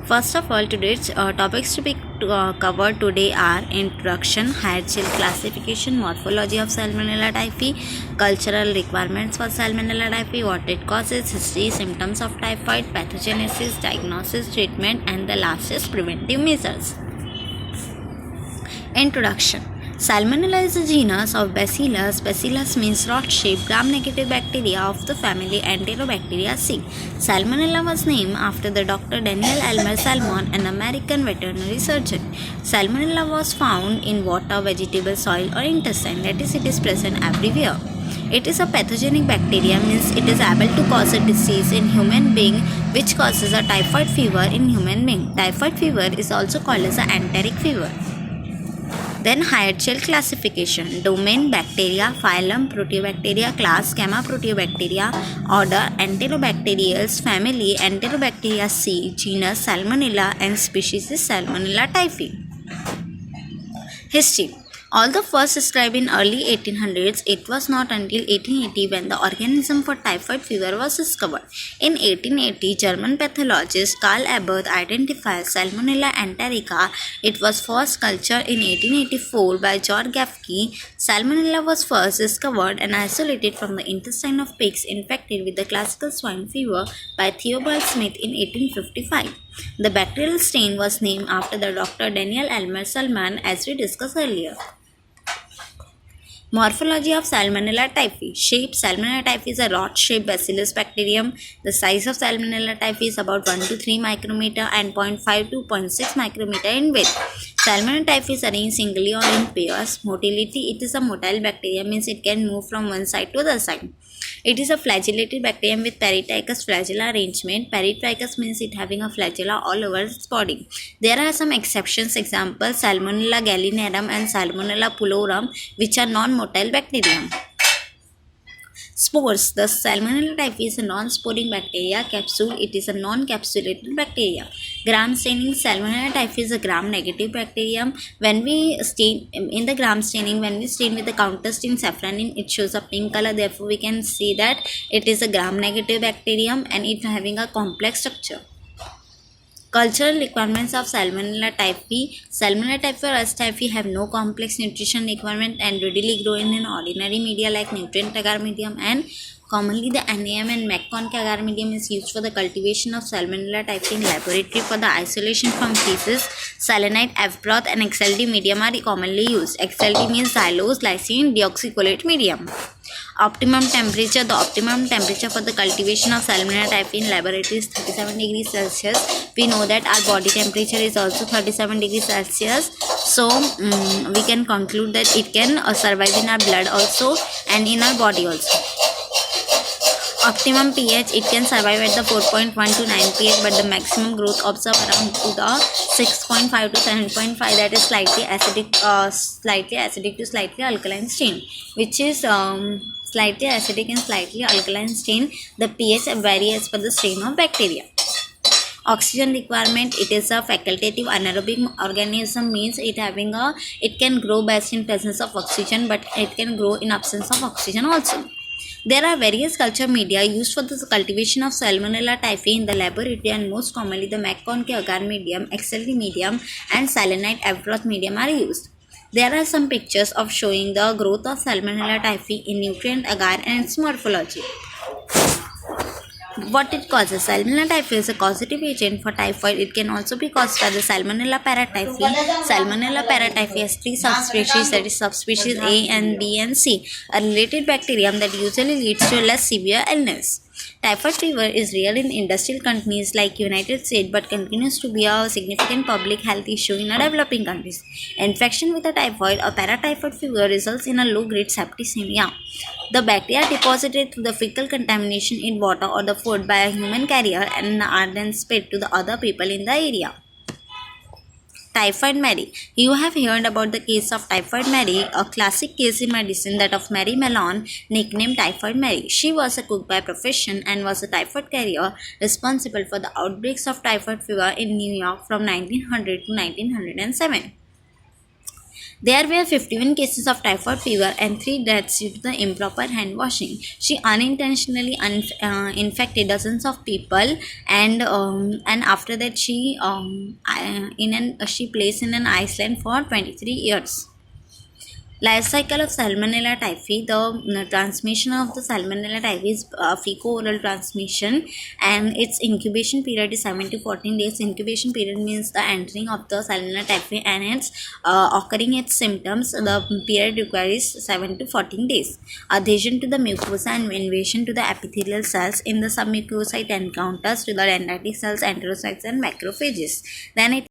First of all, today's topics to be covered today are introduction, Hierchial classification, morphology of salmonella typhi, cultural requirements for salmonella typhi, what it causes, history, symptoms of typhoid, pathogenesis, diagnosis, treatment, and the last is preventive measures. Introduction. Salmonella is a genus of Bacillus. Bacillus means rot-shaped gram-negative bacteria of the family Enterobacteriaceae. Salmonella was named after the Dr. Daniel Elmer Salmon, an American veterinary surgeon. Salmonella was found in water, vegetable, soil, or intestine. That is, it is present everywhere. It is a pathogenic bacteria, means it is able to cause a disease in human being which causes a typhoid fever in human being. Typhoid fever is also called as an enteric fever. Then Hierchial classification, domain bacteria, phylum Proteobacteria, class Gamma Proteobacteria, order Enterobacteriales, family Enterobacteriaceae, genus Salmonella, and species is Salmonella typhi. History. Although first described in early 1800s, it was not until 1880 when the organism for typhoid fever was discovered. In 1880, German pathologist Karl Ebert identified Salmonella enterica. It was first cultured in 1884 by Georg Gafke. Salmonella was first discovered and isolated from the intestine of pigs infected with the classical swine fever by Theobald Smith in 1855. The bacterial strain was named after the Dr. Daniel Elmer Salmon, as we discussed earlier. Morphology of Salmonella typhi. Shape. Salmonella typhi is a rod-shaped bacillus bacterium. The size of Salmonella typhi is about 1 to 3 micrometer and 0.5 to 0.6 micrometer in width. Salmonella typhi is arranged singly or in pairs. Motility. It is a motile bacteria, means it can move from one side to the other side. It is a flagellated bacterium with peritrichous flagella arrangement. Peritrichous means it having a flagella all over its body. There are some exceptions, example Salmonella gallinarum and Salmonella pullorum, which are non-motile bacterium. Spores. The Salmonella typhi is a non-sporing bacteria. Capsule. It is a non-capsulated bacteria. Gram staining. Salmonella typhi is a gram-negative bacterium. When we stain in the gram staining, when we stain with the counter stain safranin, it shows a pink color. Therefore, we can see that it is a gram-negative bacterium and it having a complex structure. Cultural requirements of Salmonella typhi. Salmonella typhi or S. typhi have no complex nutrition requirement and readily grow in an ordinary media like nutrient agar medium, and commonly the NAM and McConk agar medium is used for the cultivation of Salmonella typhi in laboratory. For the isolation from feces, salinite, F broth, and XLD medium are commonly used. XLD means xylose lysine deoxycholate medium. Optimum temperature. The optimum temperature for the cultivation of Salmonella typhi in laboratory is 37 degrees Celsius. We know that our body temperature is also 37 degrees Celsius. So, we can conclude that it can survive in our blood also and in our body also. Optimum pH, it can survive at the 4.1 to 9 pH, but the maximum growth observed around to the 6.5 to 7.5, that is slightly acidic to slightly alkaline strain, which is slightly acidic and slightly alkaline strain. The pH varies as per the strain of bacteria. Oxygen requirement. It is a facultative anaerobic organism, means it can grow best in presence of oxygen, but it can grow in absence of oxygen also. There are various culture media used for the cultivation of Salmonella typhi in the laboratory, and most commonly the McConk agar medium, XLD medium, and salinite F broth medium are used. There are some pictures of showing the growth of Salmonella typhi in nutrient agar and its morphology. What it causes. Salmonella typhi is a causative agent for typhoid. It can also be caused by the Salmonella paratyphi. Salmonella paratyphi has 3 subspecies, that is subspecies A and B and C, a related bacterium that usually leads to a less severe illness. Typhoid fever is rare in industrial countries like United States, but continues to be a significant public health issue in developing countries. Infection with a typhoid or paratyphoid fever results in a low-grade septicemia. The bacteria deposited through the fecal contamination in water or the food by a human carrier and are then spread to the other people in the area. Typhoid Mary. You have heard about the case of Typhoid Mary, a classic case in medicine, that of Mary Mellon, nicknamed Typhoid Mary. She was a cook by profession and was a typhoid carrier responsible for the outbreaks of typhoid fever in New York from 1900 to 1907. There were 51 cases of typhoid fever and 3 deaths due to the improper hand washing. She unintentionally infected dozens of people, and after that she placed in an Iceland for 23 years. Life cycle of Salmonella typhi. The transmission of the Salmonella typhi is fecal-oral transmission, and its incubation period is 7 to 14 days. Incubation period means the entering of the Salmonella typhi and its occurring its symptoms. The period requires 7 to 14 days. Adhesion to the mucosa and invasion to the epithelial cells. In the submucosa, it encounters to the dendritic cells, enterocytes, and macrophages. Then it